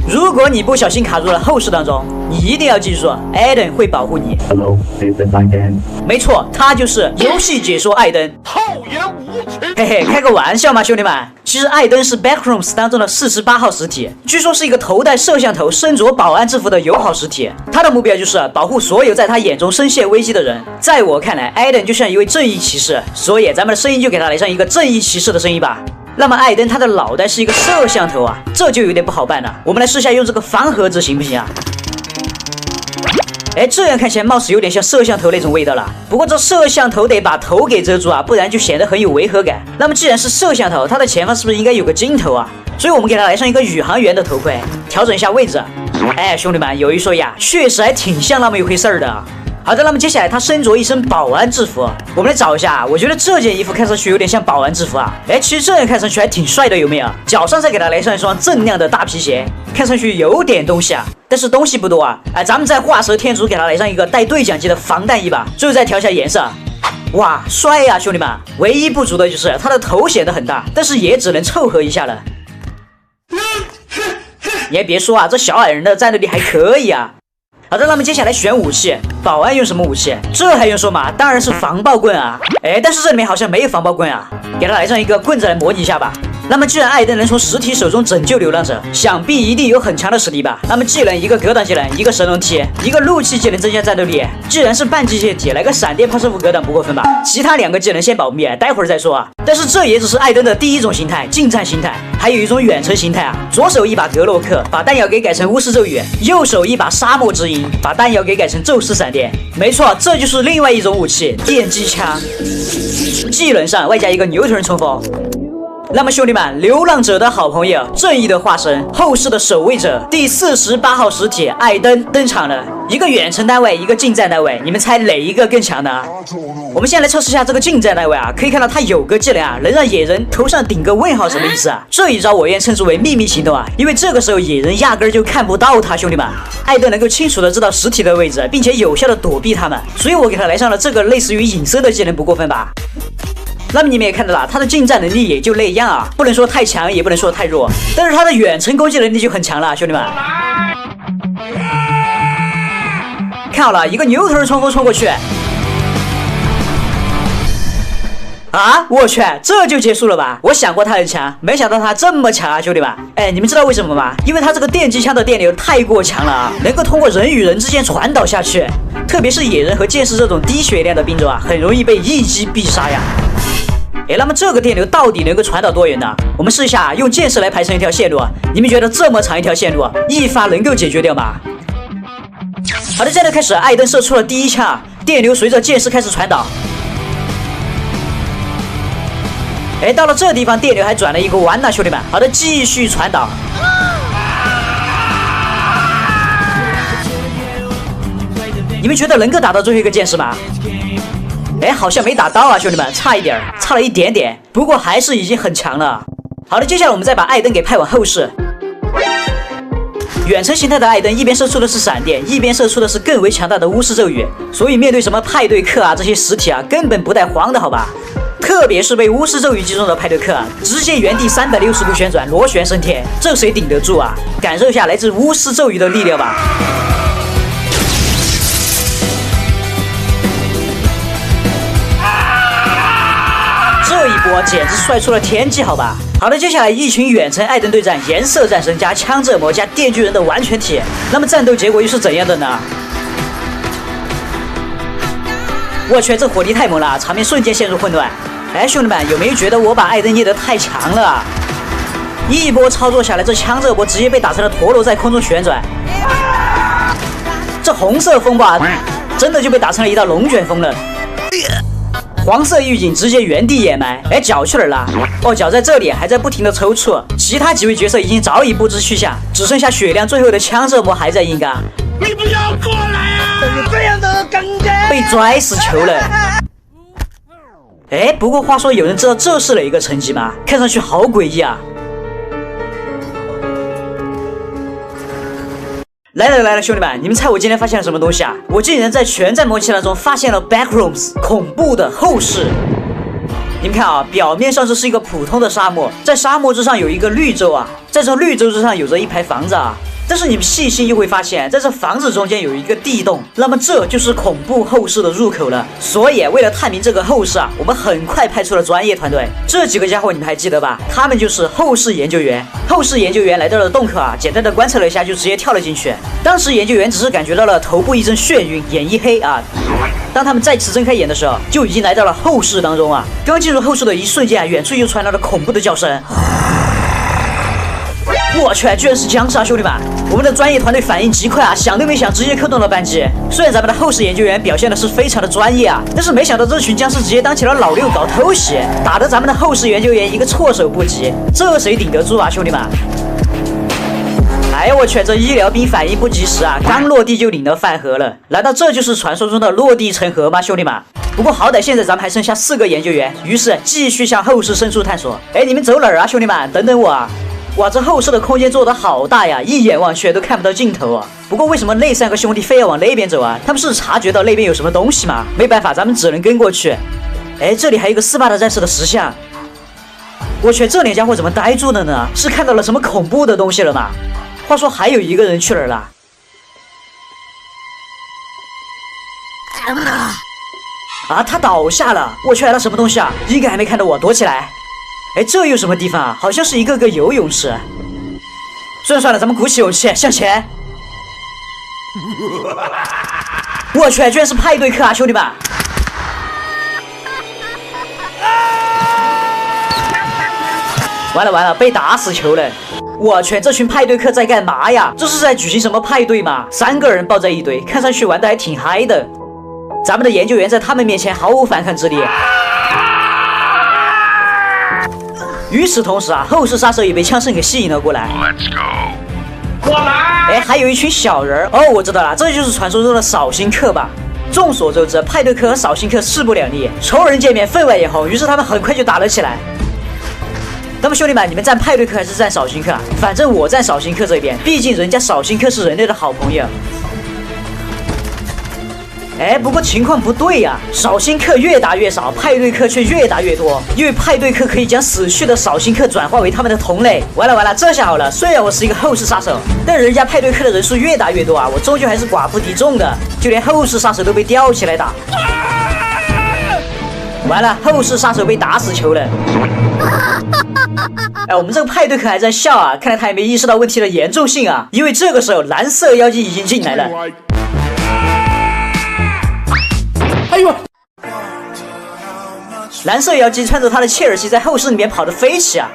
如果你不小心卡入了后室当中，你一定要记住，艾登会保护你。Hello, this is Aiden. 没错，他就是游戏解说艾登。厚颜无耻！嘿嘿，开个玩笑嘛，兄弟们。其实艾登是 Backrooms 当中的48号实体，据说是一个头戴摄像头、身着保安制服的友好实体。他的目标就是保护所有在他眼中深陷危机的人。在我看来，艾登就像一位正义骑士，所以咱们的声音就给他来上一个正义骑士的声音吧。那么艾登他的脑袋是一个摄像头啊，这就有点不好办了。我们来试下用这个方盒子行不行啊？哎，这样看起来貌似有点像摄像头那种味道了。不过这摄像头得把头给遮住啊，不然就显得很有违和感。那么既然是摄像头，它的前方是不是应该有个镜头啊？所以我们给它来上一个宇航员的头盔，调整一下位置。哎，兄弟们，有一说一啊，确实还挺像那么一回事儿的。好的，那么接下来他身着一身保安制服，我们来找一下。我觉得这件衣服看上去有点像保安制服啊。哎，其实这样看上去还挺帅的，有没有？脚上再给他来上一双锃亮的大皮鞋，看上去有点东西啊，但是东西不多啊。哎，咱们再画蛇添足，给他来上一个带对讲机的防弹衣吧，最后再调一下颜色。哇，帅呀，兄弟们！唯一不足的就是他的头显得很大，但是也只能凑合一下了。你还别说啊，这小矮人的战斗力还可以啊。好的，那么接下来选武器，保安用什么武器？这还用说吗？当然是防爆棍啊！哎，但是这里面好像没有防爆棍啊，给他来上一个棍子来模拟一下吧。那么既然艾登能从实体手中拯救流浪者，想必一定有很强的实力吧？那么技能一个格挡技能，一个神龙踢，一个怒气技能增加战斗力。既然是半机械体，来个闪电抛射斧格挡不过分吧？其他两个技能先保密，待会儿再说啊。但是这也只是艾登的第一种形态，近战形态，还有一种远程形态啊。左手一把格洛克，把弹药给改成巫师咒语；右手一把沙漠之鹰，把弹药给改成宙斯闪电。没错，这就是另外一种武器——电击枪。技能上外加一个牛臀冲锋。那么兄弟们，流浪者的好朋友，正义的化身，后世的守卫者，第48号实体艾登登场了。一个远程单位，一个近战单位，你们猜哪一个更强呢？我们先来测试一下这个近战单位啊，可以看到他有个技能啊，能让野人头上顶个问号，什么意思啊？这一招我愿称之为秘密行动啊，因为这个时候野人压根儿就看不到他。兄弟们，艾登能够清楚的知道实体的位置，并且有效的躲避他们，所以我给他来上了这个类似于隐身的技能，不过分吧？那么你们也看到了，他的近战能力也就那样啊，不能说太强，也不能说太弱，但是他的远程攻击能力就很强了，兄弟们。看好了，一个牛头冲锋冲过去。啊！我去，这就结束了吧？我想过他很强，没想到他这么强啊，兄弟们！哎，你们知道为什么吗？因为他这个电击枪的电流太过强了啊，能够通过人与人之间传导下去，特别是野人和剑士这种低血量的兵种啊，很容易被一击必杀呀。哎，那么这个电流到底能够传导多远呢？我们试一下，用剑士来排成一条线路，你们觉得这么长一条线路，一发能够解决掉吗？好的，战斗开始，艾登射出了第一枪，电流随着剑士开始传导。哎，到了这地方，电流还转了一个弯呢，兄弟们。好的，继续传导。你们觉得能够打到最后一个剑士吗？哎，好像没打到啊，兄弟们，差一点，差了一点点，不过还是已经很强了。好的，接下来我们再把艾登给派往后室。远程形态的艾登一边射出的是闪电，一边射出的是更为强大的巫师咒语，所以面对什么派对客啊这些实体啊，根本不带慌的好吧？特别是被巫师咒语击中的派对客啊，直接原地360度旋转，螺旋升天，这谁顶得住啊？感受一下来自巫师咒语的力量吧。这一波简直帅出了天际，好吧？好的，接下来一群远程艾登对战，颜色战神加枪折魔加电锯人的完全体，那么战斗结果又是怎样的呢？我去，这火力太猛了，场面瞬间陷入混乱。哎，兄弟们，有没有觉得我把艾登捏得太强了？一波操作下来，这枪折魔直接被打成了陀螺在空中旋转。这红色风暴真的就被打成了一道龙卷风了。黄色预警直接原地掩埋，哎，脚去哪儿了？哦，脚在这里，还在不停的抽搐。其他几位角色已经早已不知去向，只剩下血量最后的枪折魔还在硬刚。你不要过来啊！这样的感觉被拽死球了。哎，不过话说，有人知道这是哪一个层级吗？看上去好诡异啊！来了，兄弟们，你们猜我今天发现了什么东西啊？我竟然在全战模拟器当中发现了 Backrooms 恐怖的后室。你们看啊，表面上这是一个普通的沙漠，在沙漠之上有一个绿洲啊，在这绿洲之上有着一排房子啊。但是你们细心又会发现，在这房子中间有一个地洞，那么这就是恐怖后室的入口了。所以为了探明这个后室啊，我们很快派出了专业团队。这几个家伙你们还记得吧？他们就是后室研究员。后室研究员来到了洞口啊，简单的观测了一下就直接跳了进去。当时研究员只是感觉到了头部一阵眩晕，眼一黑啊。当他们再次睁开眼的时候，就已经来到了后室当中啊。刚进入后室的一瞬间啊，远处又传来了恐怖的叫声。我去，居然是僵尸啊，兄弟们！我们的专业团队反应极快啊，想都没想，直接扣动了扳机。虽然咱们的后室研究员表现的是非常的专业啊，但是没想到这群僵尸直接当起了老六搞偷袭，打得咱们的后室研究员一个措手不及。这谁顶得住啊，兄弟们！哎呀，我去，这医疗兵反应不及时啊，刚落地就领了饭盒了。难道这就是传说中的落地成盒吗，兄弟们？不过好歹现在咱们还剩下4个研究员，于是继续向后室深处探索。哎，你们走哪儿啊，兄弟们？等等我啊！哇，这后室的空间做得好大呀，一眼望去都看不到尽头啊。不过为什么那3个兄弟非要往那边走啊？他们是察觉到那边有什么东西吗？没办法，咱们只能跟过去。哎，这里还有个斯巴达战士的石像。我去，这两家伙怎么呆住了呢？是看到了什么恐怖的东西了吗？话说还有一个人去哪儿了？啊，他倒下了！我去，那什么东西啊？应该还没看到我，躲起来。哎，这有什么地方啊？好像是一个个游泳池。算了，咱们鼓起勇气向前。我去，居然是派对客啊，兄弟们！完了，被打死球了！我去，这群派对客在干嘛呀？这是在举行什么派对吗？3个人抱在一堆，看上去玩得还挺嗨的。咱们的研究员在他们面前毫无反抗之力。与此同时啊，后室杀手也被枪声给吸引了过来。Let's go， 过来！哎，还有一群小人哦，我知道了，这就是传说中的扫兴客吧？众所周知，派对客和扫兴客势不两立，仇人见面分外眼红，于是他们很快就打了起来。那么兄弟们，你们站派对客还是站扫兴客啊？反正我站扫兴客这边，毕竟人家扫兴客是人类的好朋友。哎，不过情况不对呀，扫兴客越打越少，派对客却越打越多。因为派对客可以将死去的扫兴客转化为他们的同类。完了，这下好了，虽然我是一个后室杀手，但人家派对客的人数越打越多啊，我终究还是寡不敌众的，就连后室杀手都被吊起来打。完了，后室杀手被打死球了。哎，我们这个派对客还在笑啊，看来他也没意识到问题的严重性啊。因为这个时候蓝色妖姬已经进来了。哎呦！蓝色妖姬穿着他的切尔西在后室里面跑得飞起啊！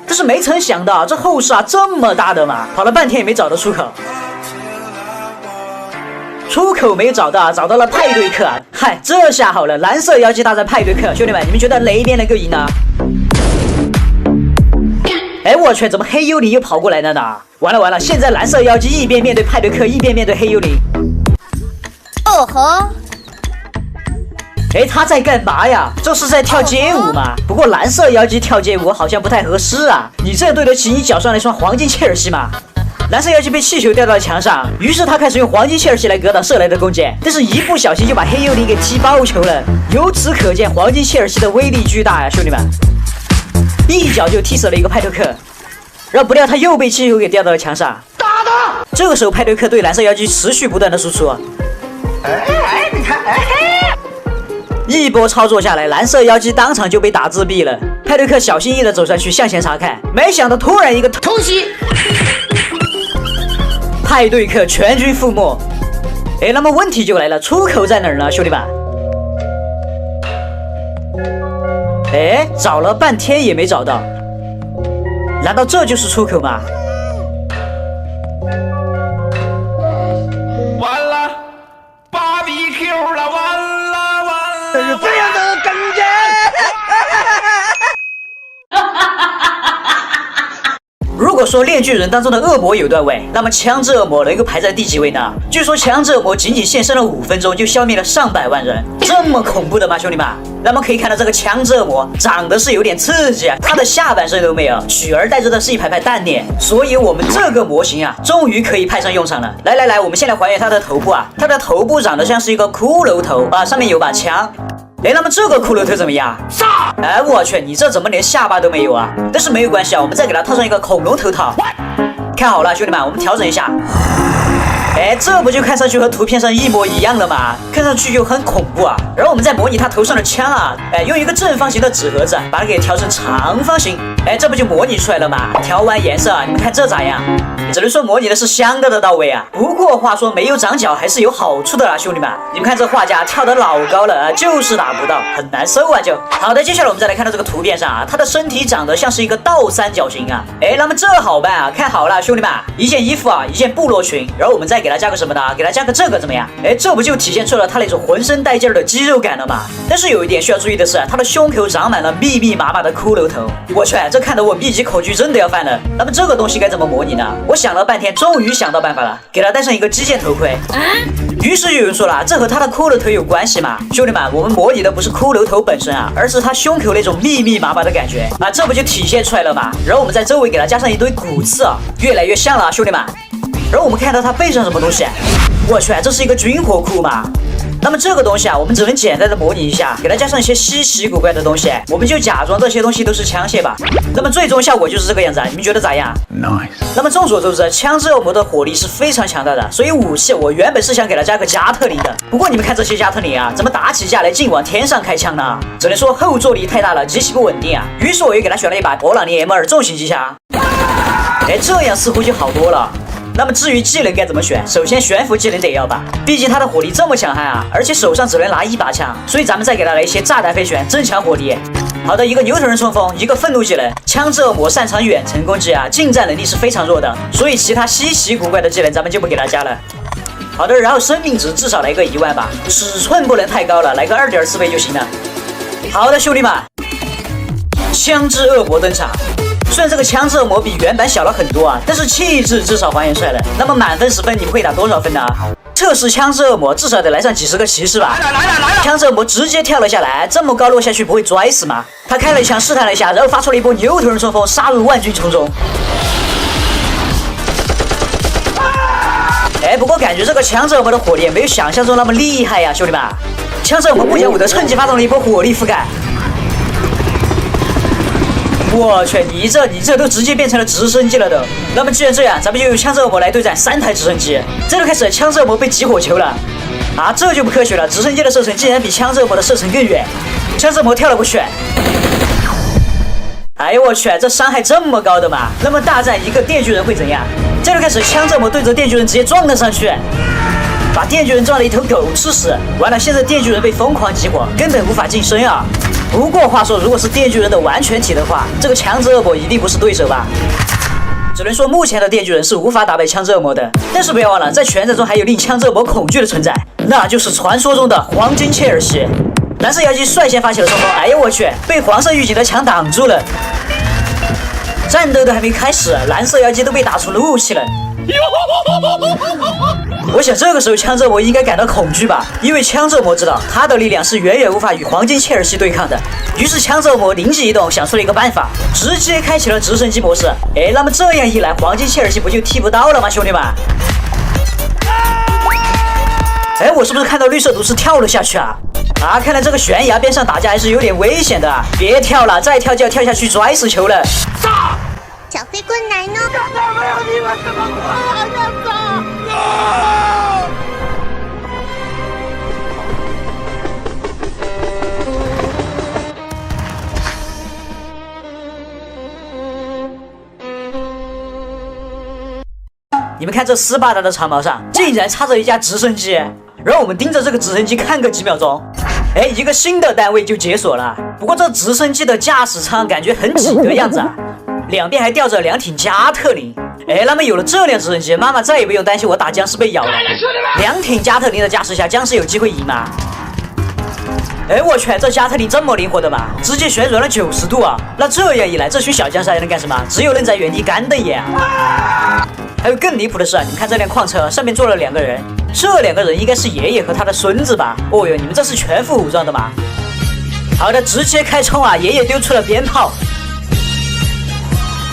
但是没曾想到这后室啊这么大的嘛，跑了半天也没找到出口。出口没找到，找到了派对客啊！嗨，这下好了，蓝色妖姬大战派对客，兄弟们，你们觉得哪一边能够赢呢？哎，我去，怎么黑幽灵又跑过来了呢？完了，现在蓝色妖姬一边面对派对客，一边面对黑幽灵。哦吼！哎，他在干嘛呀？这是在跳街舞吗？不过蓝色妖姬跳街舞好像不太合适啊！你这对得起你脚上那双黄金切尔西吗？蓝色妖姬被气球吊到了墙上，于是他开始用黄金切尔西来格挡射来的弓箭，但是一不小心就把黑幽灵给踢爆球了。由此可见，黄金切尔西的威力巨大呀，兄弟们！一脚就踢死了一个派对客，然后不料他又被气球给吊到了墙上。打他！这个时候派对客对蓝色妖姬持续不断的输出。哎，你看，哎。一波操作下来，蓝色妖姬当场就被打自闭了。派对客小心翼翼地走上去向前查看，没想到突然一个偷袭，派对客全军覆没。哎，那么问题就来了，出口在哪儿呢，兄弟们？哎，找了半天也没找到，难道这就是出口吗？完了 ，BBQ 了，完了。这样的感觉。如果说炼巨人当中的恶魔有段位，那么枪之恶魔能够排在第几位呢？据说枪之恶魔仅仅现身了5分钟就消灭了上百万人，这么恐怖的吗，兄弟们？那么可以看到这个枪之恶魔长得是有点刺激啊，他的下半身都没有，取而代之的是一排排蛋脸，所以我们这个模型啊，终于可以派上用场了。来，我们先来还原他的头部啊，他的头部长得像是一个骷髅头啊，上面有把枪。哎，那么这个骷髅头怎么样？杀！哎，我去，你这怎么连下巴都没有啊？但是没有关系啊，我们再给他套上一个恐龙头套。看好了，兄弟们，我们调整一下。哎，这不就看上去和图片上一模一样了吗？看上去就很恐怖啊。然后我们再模拟他头上的枪啊，哎，用一个正方形的纸盒子把它给调成长方形，哎，这不就模拟出来了吗？调完颜色，你们看这咋样？只能说模拟的是相当的到位啊。不过话说没有长脚还是有好处的啦，兄弟们，你们看这画家跳得老高了，就是打不到，很难受啊就。好的，接下来我们再来看到这个图片上啊，他的身体长得像是一个倒三角形啊。哎，那么这好办啊，看好了，兄弟们，一件衣服啊，一件部落裙，然后我们再给他加个什么呢？给他加个这个怎么样？哎，这不就体现出了他那种浑身带劲儿的肌肉感了吗？但是有一点需要注意的是，他的胸口长满了密密麻麻的骷髅头。我去，这看得我密集恐惧症都要犯了。那么这个东西该怎么模拟呢？我想了半天，终于想到办法了，给他戴上一个击剑头盔。于是有人说了，这和他的骷髅头有关系吗？兄弟们，我们模拟的不是骷髅头本身啊，而是他胸口那种密密麻麻的感觉啊，这不就体现出来了吗？然后我们在周围给他加上一堆骨刺啊，越来越像了，兄弟们。然后我们看到他背上什么东西？我去，这是一个军火库吗？那么这个东西啊，我们只能简单的模拟一下，给它加上一些稀奇古怪的东西，我们就假装这些东西都是枪械吧。那么最终效果就是这个样子，你们觉得咋样 Nice。那么众所周知，枪支恶魔的火力是非常强大的，所以武器我原本是想给它加个加特林的。不过你们看这些加特林啊，怎么打起架来竟往天上开枪呢？只能说后坐力太大了，极其不稳定啊。于是我又给他选了一把勃朗宁 M2 重型机枪。哎，这样似乎就好多了。那么至于技能该怎么选？首先悬浮技能得要吧，毕竟他的火力这么强悍啊，而且手上只能拿一把枪，所以咱们再给他来一些炸弹飞旋增强火力。好的，一个牛头人冲锋，一个愤怒技能。枪支恶魔擅长远程攻击啊，近战能力是非常弱的，所以其他稀奇古怪的技能咱们就不给他加了。好的，然后生命值至少来个1万吧，尺寸不能太高了，来个2.4倍就行了。好的，兄弟们，枪支恶魔登场。虽然这个枪支恶魔比原版小了很多啊，但是气质至少还原出来了。那么满分10分，你们会打多少分呢？测试枪支恶魔至少得来上几十个骑士吧。来了！枪支恶魔直接跳了下来，这么高落下去不会摔死吗？他开了一枪试探了一下，然后发出了一波牛头人冲锋，杀入万军丛中。哎，不过感觉这个枪支恶魔的火力没有想象中那么厉害呀，兄弟们！枪支恶魔不讲武德，趁机发动了一波火力覆盖。我去，你这都直接变成了直升机了都。那么既然这样，咱们就用枪支恶魔来对战3台直升机。这就开始，枪支恶魔被集火球了啊，这就不科学了。直升机的射程竟然比枪支恶魔的射程更远。枪支恶魔跳了过去。哎呦我去，这伤害这么高的嘛？那么大战一个电锯人会怎样？这就开始，枪支恶魔对着电锯人直接撞了上去，把电锯人撞了一头狗吃屎。完了，现在电锯人被疯狂集火，根本无法近身啊。不过话说，如果是电锯人的完全体的话，这个枪支恶魔一定不是对手吧？只能说目前的电锯人是无法打败枪支恶魔的。但是不要忘了，在全战中还有令枪支恶魔恐惧的存在，那就是传说中的黄金切尔西。蓝色妖姬率先发起了冲锋，哎呦我去，被黄色狱警的枪挡住了。战斗都还没开始，蓝色妖姬都被打出怒气了。我想这个时候枪支恶魔应该感到恐惧吧，因为枪支恶魔知道他的力量是远远无法与黄金切尔西对抗的。于是枪支恶魔灵机一动，想出了一个办法，直接开启了直升机模式。哎，那么这样一来，黄金切尔西不就踢不到了吗，兄弟们？哎，我是不是看到绿色毒师跳了下去啊？啊，看来这个悬崖边上打架还是有点危险的。别跳了，再跳就要跳下去摔死球了。小飞棍来呢！没有你们怎么活着走？你们看这斯巴达的长矛上竟然插着一架直升机，让我们盯着这个直升机看个几秒钟。哎，一个新的单位就解锁了。不过这直升机的驾驶舱感觉很挤的样子啊，两边还吊着2挺加特林。哎，那么有了这辆直升机，妈妈再也不用担心我打僵尸被咬了。2挺加特林的驾驶下，僵尸有机会赢吗？哎，我去，这加特林这么灵活的嘛，直接旋转了90度啊！那这样一来，这群小僵尸还能干什么？只有愣在原地干瞪眼啊！还有更离谱的是啊，你们看这辆矿车上面坐了2个人，这2个人应该是爷爷和他的孙子吧？哦哟，你们这是全副武装的吗？好的，直接开冲啊！爷爷丢出了鞭炮。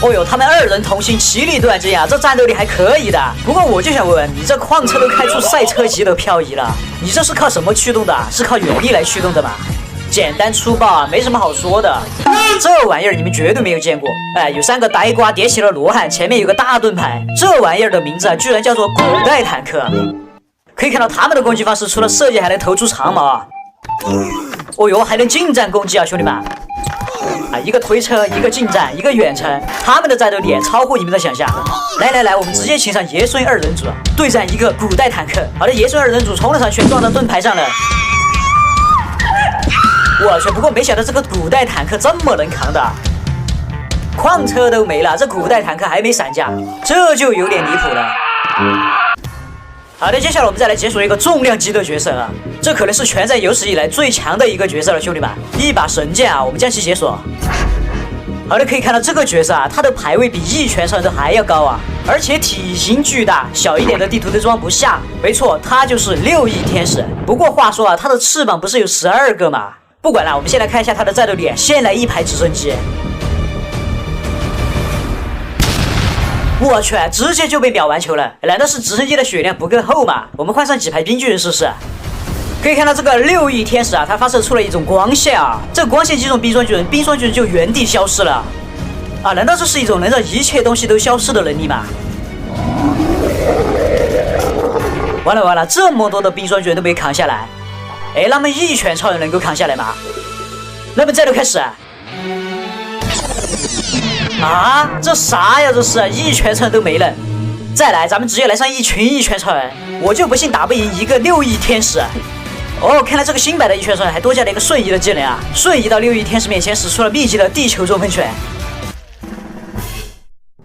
哦哟，他们2人同行，其利断金啊！这战斗力还可以的。不过我就想问问，你这矿车都开出赛车级的漂移了，你这是靠什么驱动的？是靠原力来驱动的吗？简单粗暴啊，没什么好说的。这玩意儿你们绝对没有见过。哎，有3个呆瓜叠起了罗汉，前面有个大盾牌。这玩意儿的名字啊，居然叫做古代坦克。可以看到他们的攻击方式，除了射击还能投出长矛啊。哦哟，还能近战攻击啊，兄弟们！啊，一个推车，一个近战，一个远程，他们的战斗力超乎你们的想象。来，我们直接请上爷孙二人组对战一个古代坦克。好的，爷孙二人组冲了上去，撞到盾牌上了。我去，不过没想到这个古代坦克这么能扛的，矿车都没了，这古代坦克还没散架，这就有点离谱了。好的，接下来我们再来解锁一个重量级的角色啊，这可能是全战有史以来最强的一个角色了，兄弟们，一把神剑啊，我们将其解锁。好的，可以看到这个角色啊，他的排位比一拳超人都还要高啊，而且体型巨大，小一点的地图都装不下。没错，他就是6翼天使。不过话说啊，他的翅膀不是有12个吗？不管了，我们先来看一下他的战斗力，先来一排直升机。我去，直接就被秒完球了！难道是直升机的血量不够厚吗？我们换上几排冰巨人试试。可以看到这个6翼天使啊，它发射出了一种光线啊，这个光线击中冰霜巨人，冰霜巨人就原地消失了。啊，难道这是一种能让一切东西都消失的能力吗？完了，这么多的冰霜巨人都没扛下来。哎，那么一拳超人能够扛下来吗？那么战斗开始。啊，这啥呀？这是一拳超人都没了。再来，咱们直接来上一群一拳超人，我就不信打不赢一个6翼天使。哦，看来这个新版的一拳超人还多加了一个瞬移的技能啊！瞬移到6翼天使面前，使出了秘籍的地球中分拳。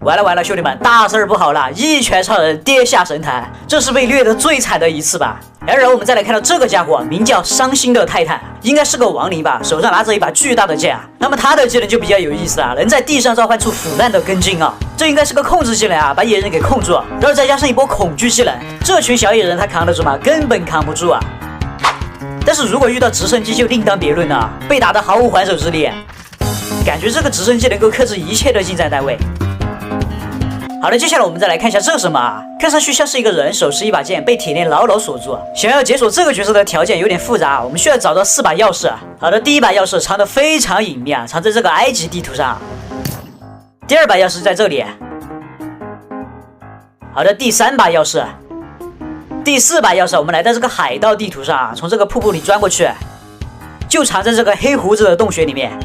完了，兄弟们，大事不好了！一拳超人跌下神坛，这是被虐得最惨的一次吧？然后我们再来看到这个家伙，名叫伤心的泰坦，应该是个亡灵吧，手上拿着一把巨大的剑啊。那么他的技能就比较有意思了，能在地上召唤出腐烂的根茎啊，这应该是个控制技能啊，把野人给控住，然后再加上一波恐惧技能，这群小野人他扛得住吗？根本扛不住啊！但是如果遇到直升机就另当别论了，被打得毫无还手之力，感觉这个直升机能够克制一切的近战单位。好的，接下来我们再来看一下这是什么啊？看上去像是一个人，手持一把剑，被铁链牢牢锁住。想要解锁这个角色的条件有点复杂，我们需要找到4把钥匙。好的，第一把钥匙藏得非常隐秘啊，藏在这个埃及地图上。第2把钥匙在这里。好的，第3把钥匙。第4把钥匙，我们来到这个海盗地图上，从这个瀑布里钻过去，就藏在这个黑胡子的洞穴里面。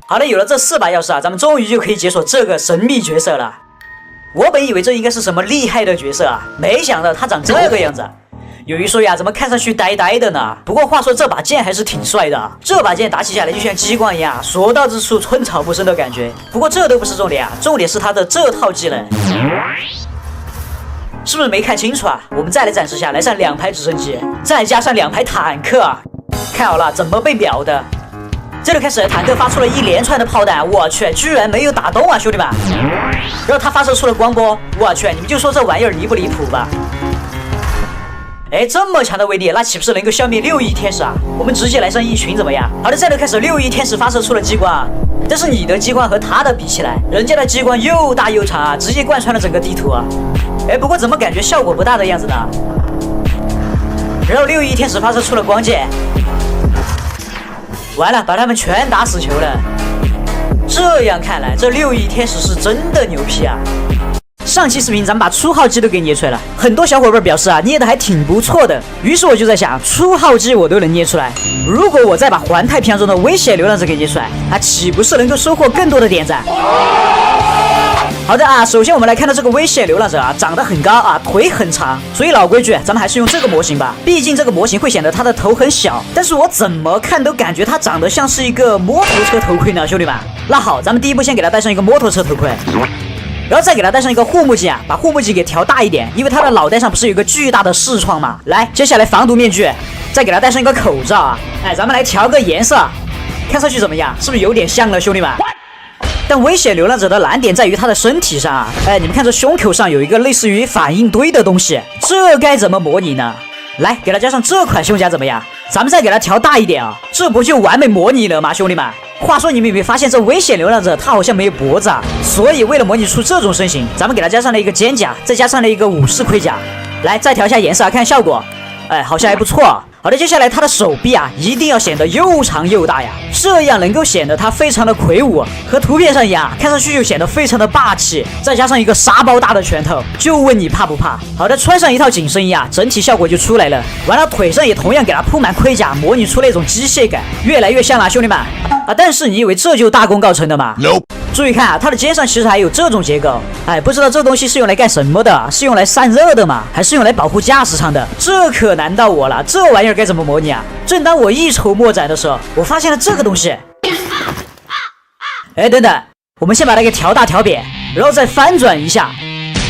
好的，有了这4把钥匙啊，咱们终于就可以解锁这个神秘角色了。我本以为这应该是什么厉害的角色啊，没想到他长这个样子。有一说呀，怎么看上去呆呆的呢？不过话说这把剑还是挺帅的，这把剑打起下来就像激光一样，所到之处寸草不生的感觉。不过这都不是重点啊，重点是他的这套技能。是不是没看清楚啊？我们再来展示一下，来上2排直升机，再加上2排坦克啊！看好了，怎么被秒的？这就开始，坦克发出了一连串的炮弹，我去，居然没有打动啊，兄弟们！然后他发射出了光波，我去，你们就说这玩意儿离不离谱吧？哎，这么强的威力，那岂不是能够消灭6翼天使啊？我们直接来上一群怎么样？好的，战斗开始，6翼天使发射出了激光，但是你的激光和他的比起来，人家的激光又大又长啊，直接贯穿了整个地图啊！哎，不过怎么感觉效果不大的样子呢？然后6翼天使发射出了光剑。完了，把他们全打死球了。这样看来，这6翼天使是真的牛批啊！上期视频咱们把初号机都给捏出来了，很多小伙伴表示啊，捏的还挺不错的。于是我就在想，初号机我都能捏出来，如果我再把环太平洋中的危险流浪者给捏出来，啊，岂不是能够收获更多的点赞？好的啊，首先我们来看到这个危险流浪者啊，长得很高啊，腿很长，所以老规矩，咱们还是用这个模型吧。毕竟这个模型会显得他的头很小，但是我怎么看都感觉他长得像是一个摩托车头盔呢，兄弟们。那好，咱们第一步先给他戴上一个摩托车头盔，然后再给他戴上一个护目镜啊，把护目镜给调大一点，因为他的脑袋上不是有一个巨大的视窗吗？来，接下来防毒面具，再给他戴上一个口罩啊。哎，咱们来调个颜色，看上去怎么样？是不是有点像了，兄弟们？但危险流浪者的难点在于他的身体上啊，哎，你们看这胸口上有一个类似于反应堆的东西，这该怎么模拟呢？来，给他加上这款胸甲怎么样？咱们再给他调大一点啊，这不就完美模拟了吗，兄弟们？话说你们有没有发现这危险流浪者他好像没有脖子啊？所以为了模拟出这种身形，咱们给他加上了一个肩甲，再加上了一个武士盔甲。来，再调一下颜色啊，看效果，哎，好像还不错。好好的，接下来他的手臂啊，一定要显得又长又大呀，这样能够显得他非常的魁梧，和图片上一样，看上去就显得非常的霸气。再加上一个沙包大的拳头，就问你怕不怕？好的，穿上一套紧身衣啊，整体效果就出来了。完了，腿上也同样给他铺满盔甲，模拟出那种机械感，越来越像了，兄弟们啊！但是你以为这就大功告成的吗？ Nope。注意看啊，它的肩上其实还有这种结构，哎，不知道这东西是用来干什么的？是用来散热的吗？还是用来保护驾驶舱的？这可难到我了，这玩意儿该怎么模拟啊？正当我一筹莫展的时候，我发现了这个东西。哎，等等，我们先把它给调大调扁，然后再翻转一下，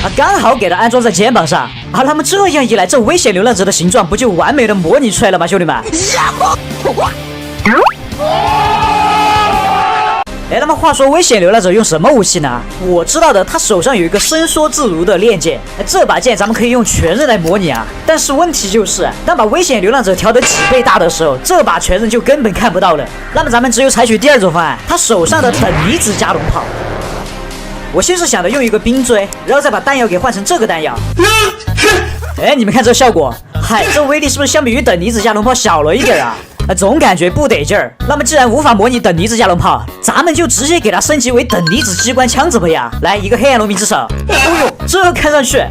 啊，刚好给它安装在肩膀上。啊，那么这样一来，这危险流浪者的形状不就完美的模拟出来了吗，兄弟们？哎，那么话说，危险流浪者用什么武器呢？我知道的，他手上有一个伸缩自如的链剑，这把剑咱们可以用全刃来模拟啊。但是问题就是，当把危险流浪者调得几倍大的时候，这把全刃就根本看不到了。那么咱们只有采取第二种方案，他手上的等离子加农炮。我先是想着用一个冰锥，然后再把弹药给换成这个弹药。哎，你们看这效果，嗨，这威力是不是相比于等离子加农炮小了一点啊？总感觉不得劲儿。那么既然无法模拟等离子加农炮，咱们就直接给它升级为等离子机关枪怎么样？来一个黑暗农民之手。哦呦，这看上去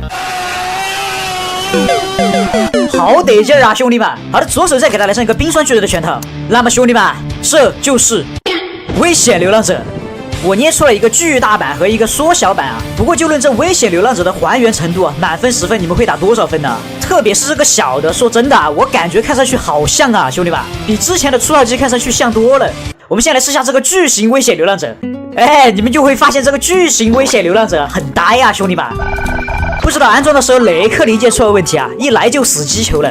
好得劲儿啊，兄弟们！好的，左手再给它来上一个冰霜巨人的拳头。那么兄弟们，这就是危险流浪者。我捏出了一个巨大版和一个缩小版啊，不过就论这危险流浪者的还原程度啊，满分10分，你们会打多少分呢？特别是这个小的，说真的啊，我感觉看上去好像啊，兄弟们，比之前的初号机看上去像多了。我们先来试下这个巨型危险流浪者，哎，你们就会发现这个巨型危险流浪者很呆啊，兄弟们。不知道安装的时候哪一刻理解出了问题啊，一来就死机球了。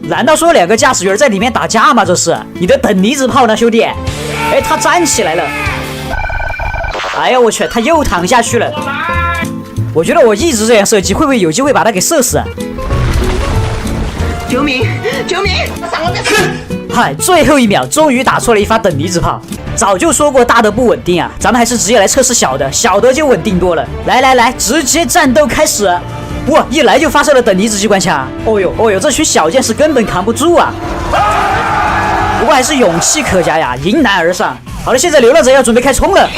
难道说两个驾驶员在里面打架吗？这是你的等离子炮呢，兄弟？哎，他站起来了。哎呀，我去，他又躺下去了。我觉得我一直这样射击，会不会有机会把他给射死？救命！救命！嗨，最后一秒，终于打出了一发等离子炮。早就说过大的不稳定啊，咱们还是直接来测试小的，小的就稳定多了。来来来，直接战斗开始！哇，一来就发射了等离子机关枪。哦呦哦呦，这群小剑士根本扛不住啊！不过还是勇气可嘉呀，迎难而上。好了，现在流浪者要准备开冲了。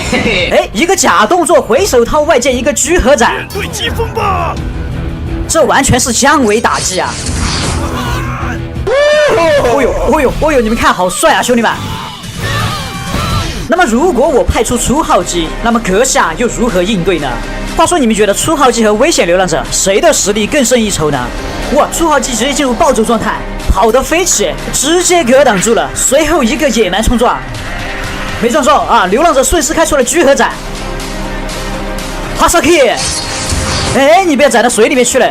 哎，一个假动作，回手掏，外接一个居合斩。面对疾风吧！这完全是降维打击啊！哦呦哦呦哦呦，你们看好帅啊，兄弟们！那么如果我派出初号机，那么阁下又如何应对呢？话说你们觉得初号机和危险流浪者谁的实力更胜一筹呢？哇，初号机直接进入暴走状态，跑得飞起，直接格挡住了，随后一个野蛮冲撞，没撞中啊！流浪者顺势开出了居合斩，哈萨克，哎，你不要斩到水里面去了。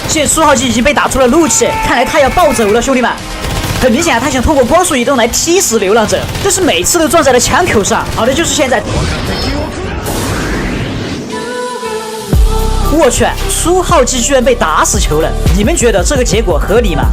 现在初号机已经被打出了怒气，看来他要暴走了，兄弟们。很明显啊，他想通过光速移动来踢死流浪者，但是每次都撞在了枪口上。好的，就是现在。我去，初号机居然被打死球了，你们觉得这个结果合理吗？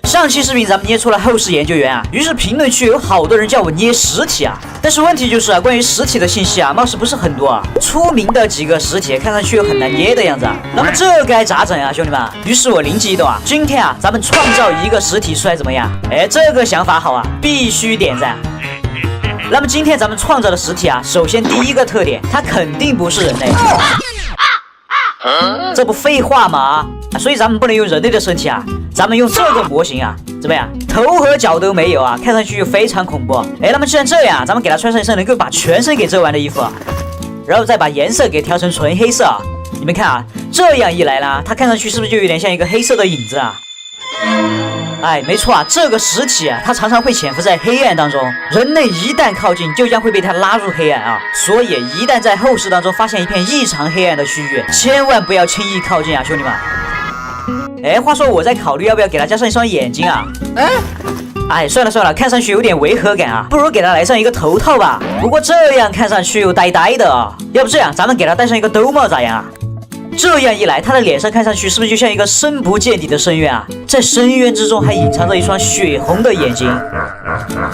上期视频咱们捏出了后世研究员啊，于是评论区有好多人叫我捏实体啊，但是问题就是啊，关于实体的信息啊，貌似不是很多啊，出名的几个实体看上去又很难捏的样子啊，那么这该咋整啊，兄弟们？于是我灵机一动啊，今天啊，咱们创造一个实体出来怎么样？哎，这个想法好啊，必须点赞。那么今天咱们创造的实体啊，首先第一个特点，它肯定不是人类。这不废话吗？所以咱们不能用人类的身体啊，咱们用这个模型啊，怎么样？头和脚都没有啊，看上去就非常恐怖。哎，那么既然这样，咱们给他穿上一身能够把全身给遮完的衣服，然后再把颜色给调成纯黑色啊。你们看啊，这样一来啦，它看上去是不是就有点像一个黑色的影子啊？哎，没错啊，这个实体啊，它常常会潜伏在黑暗当中，人类一旦靠近，就将会被它拉入黑暗啊。所以一旦在后世当中发现一片异常黑暗的区域，千万不要轻易靠近啊，兄弟们。哎，话说我在考虑要不要给它加上一双眼睛啊？哎，算了算了，看上去有点违和感啊，不如给它来上一个头套吧。不过这样看上去又呆呆的啊，要不这样，咱们给它戴上一个兜帽咋样啊？这样一来，他的脸上看上去是不是就像一个深不见底的深渊啊？在深渊之中还隐藏着一双血红的眼睛。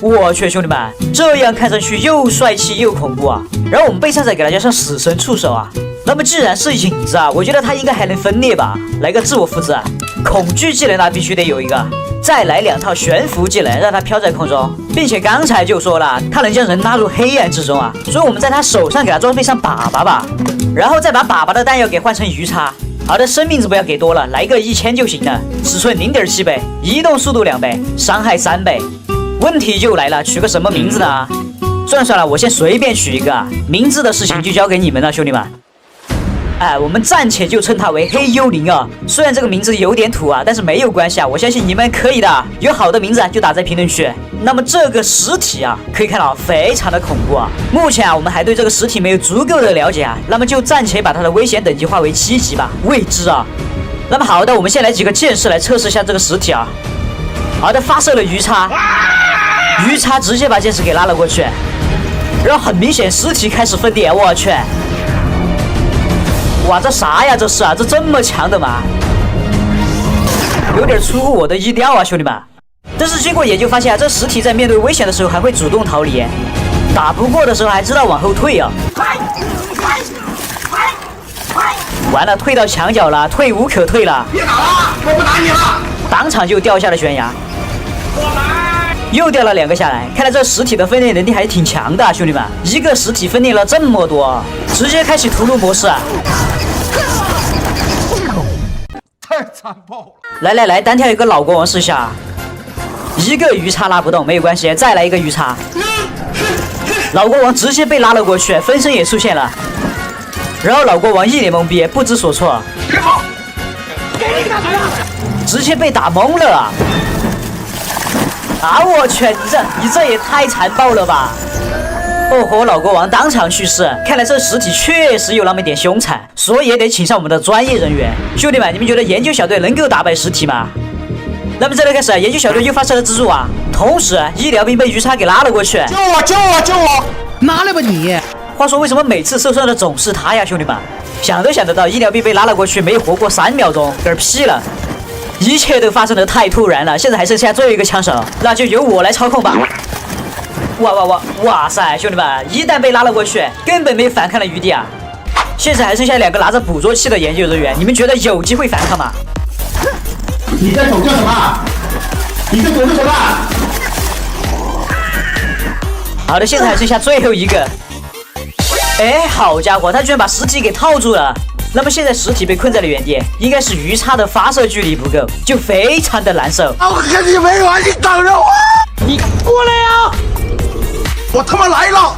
我去，兄弟们，这样看上去又帅气又恐怖啊！然后我们背上再给他加上死神触手啊！那么既然是影子啊，我觉得它应该还能分裂吧？来个自我复制啊！恐惧技能那必须得有一个，再来2套悬浮技能，让它飘在空中，并且刚才就说了，它能将人拉入黑暗之中啊，所以我们在它手上给它装备上粑粑吧，然后再把粑粑的弹药给换成鱼叉。好的，生命值不要给多了，来个1000就行了。尺寸0.7倍，移动速度2倍，伤害3倍。问题就来了，取个什么名字呢？算了，我先随便取一个啊，名字的事情就交给你们了，兄弟们。哎，我们暂且就称它为黑幽灵啊。虽然这个名字有点土啊，但是没有关系啊，我相信你们可以的。有好的名字就打在评论区。那么这个实体啊，可以看到非常的恐怖啊。目前啊，我们还对这个实体没有足够的了解啊，那么就暂且把它的危险等级划为7级吧，未知啊。那么好的，我们先来几个剑士来测试一下这个实体啊。好的，发射了鱼叉，鱼叉直接把剑士给拉了过去，然后很明显实体开始分裂，我去。哇，这啥呀？这是啊，这这么强的吗？有点出乎我的意料啊，兄弟们。但是经过研究发现啊，这实体在面对危险的时候还会主动逃离，打不过的时候还知道往后退啊。完了，退到墙角了，退无可退了。别打了，我不打你了。当场就掉下了悬崖。又掉了2个下来，看来这实体的分裂能力还挺强的啊，兄弟们！一个实体分裂了这么多，直接开启屠戮模式啊！太残暴来，了！来，单挑一个老国王试下，一个鱼叉拉不动没有关系，再来一个鱼叉。老国王直接被拉了过去，分身也出现了，然后老国王一脸懵逼，不知所措，直接被打懵了啊！啊！我去，你这也太残暴了吧！哦豁，老国王当场去世。看来这实体确实有那么一点凶残，所以也得请上我们的专业人员。兄弟们，你们觉得研究小队能够打败实体吗？那么这里开始，研究小队又发射了蜘蛛网，同时医疗兵被鱼叉给拉了过去。救我！救我！救我！拿来吧你！话说为什么每次受伤的总是他呀，兄弟们？想都想得到，医疗兵被拉了过去，没活过3秒钟，嗝屁了！一切都发生的太突然了，现在还剩下最后一个枪手，那就由我来操控吧。哇塞，兄弟们，一旦被拉了过去，根本没反抗的余地啊！现在还剩下2个拿着捕捉器的研究人员，你们觉得有机会反抗吗？你在抖叫什么？你在抖着什么？好的，现在还剩下最后一个。哎，好家伙，他居然把实体给套住了。那么现在实体被困在了原地，应该是鱼叉的发射距离不够，就非常的难受。我跟你没完，你等着我！你过来呀！我他妈来了！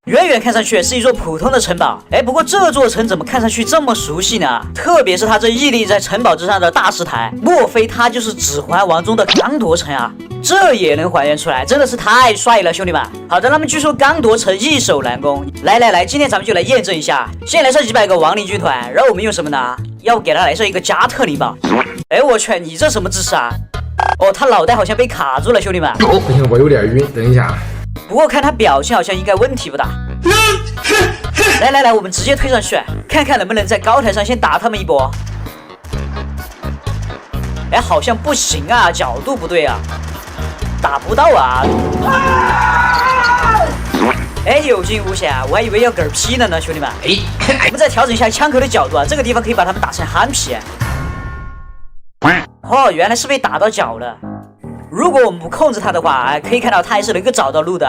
远远看上去是一座普通的城堡，哎，不过这座城怎么看上去这么熟悉呢？特别是它这屹立在城堡之上的大石台，莫非它就是《指环王》中的刚铎城啊？这也能还原出来，真的是太帅了，兄弟们！好的，那么据说刚铎城易守难攻，来，今天咱们就来验证一下。先来上几百个亡灵军团，然后我们用什么呢？要给他来上一个加特林吧。哎，我去，你这什么姿势啊？哦，他脑袋好像被卡住了，兄弟们。不行，我有点晕，等一下。不过看他表情好像应该问题不大。来，我们直接推上去，看看能不能在高台上先打他们一波。哎，好像不行啊，角度不对啊，打不到啊。哎，有惊无险啊，我还以为要嗝屁了呢，兄弟们。我们再调整一下枪口的角度啊，这个地方可以把他们打成憨皮。哦，原来是被打到脚了。如果我们不控制他的话，可以看到他还是能够找到路的。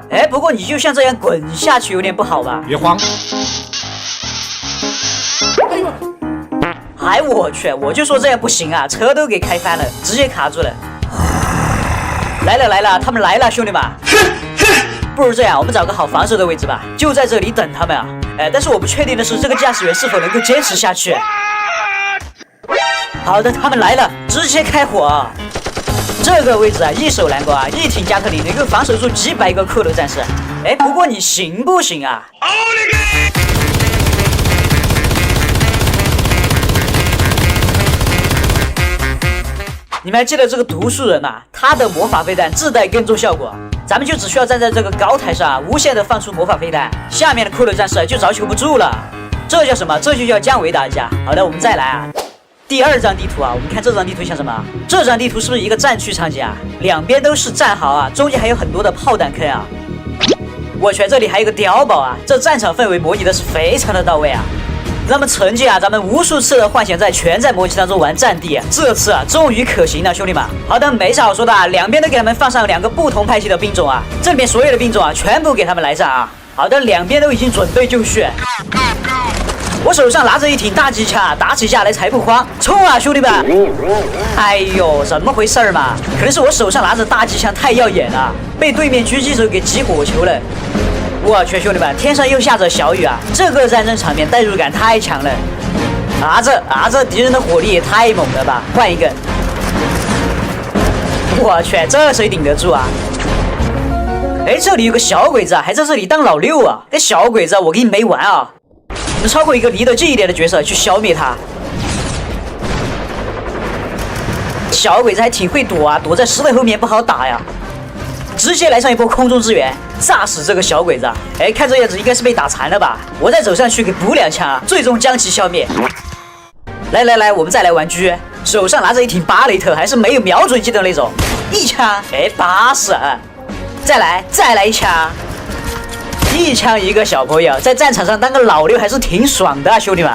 哎，不过你就像这样滚下去有点不好吧？别慌。哎，我去，我就说这样不行啊，车都给开翻了，直接卡住了。来了，他们来了，兄弟们。不如这样，我们找个好防守的位置吧，就在这里等他们啊。哎，但是我不确定的是，这个驾驶员是否能够坚持下去。好的，他们来了，直接开火。这个位置啊，易守难攻啊，一挺加特林能够防守住几百个骷髅战士。哎，不过你行不行啊？你们还记得这个毒树人吗？他的魔法飞弹自带跟踪效果，咱们就只需要站在这个高台上，无限的放出魔法飞弹，下面的骷髅战士就着球不住了。这叫什么？这就叫降维打击啊！好的，我们再来啊。第二张地图啊，我们看这张地图像什么？这张地图是不是一个战区场景啊？两边都是战壕啊，中间还有很多的炮弹坑啊。我去，这里还有个碉堡啊，这战场氛围模拟的是非常的到位啊。那么曾经啊，咱们无数次的幻想在全战模拟当中玩战地，这次啊终于可行了，兄弟们。好的，没啥好说的啊，两边都给他们放上2个不同派系的兵种啊，这里面所有的兵种啊，全部给他们来上啊。好的，两边都已经准备就绪。我手上拿着一挺大机枪，打起架来才不慌，冲啊，兄弟们！哎呦，怎么回事嘛？可能是我手上拿着大机枪太耀眼了，被对面狙击手给击火球了。我去，兄弟们，天上又下着小雨啊！这个战争场面代入感太强了。这敌人的火力也太猛了吧！换一个。我去，这谁顶得住啊？哎，这里有个小鬼子啊，还在这里当老六啊！这小鬼子，我跟你没完啊！我们超过一个离得近一点的角色去消灭他。小鬼子还挺会躲啊，躲在石头后面不好打呀。直接来上一波空中支援，炸死这个小鬼子！哎，看这样子应该是被打残了吧？我再走上去给补2枪啊，最终将其消灭。来，我们再来玩狙，手上拿着一挺巴雷特，还是没有瞄准镜的那种，一枪，哎，巴适啊！再来一枪，一枪一个小朋友，在战场上当个老六还是挺爽的啊，兄弟们。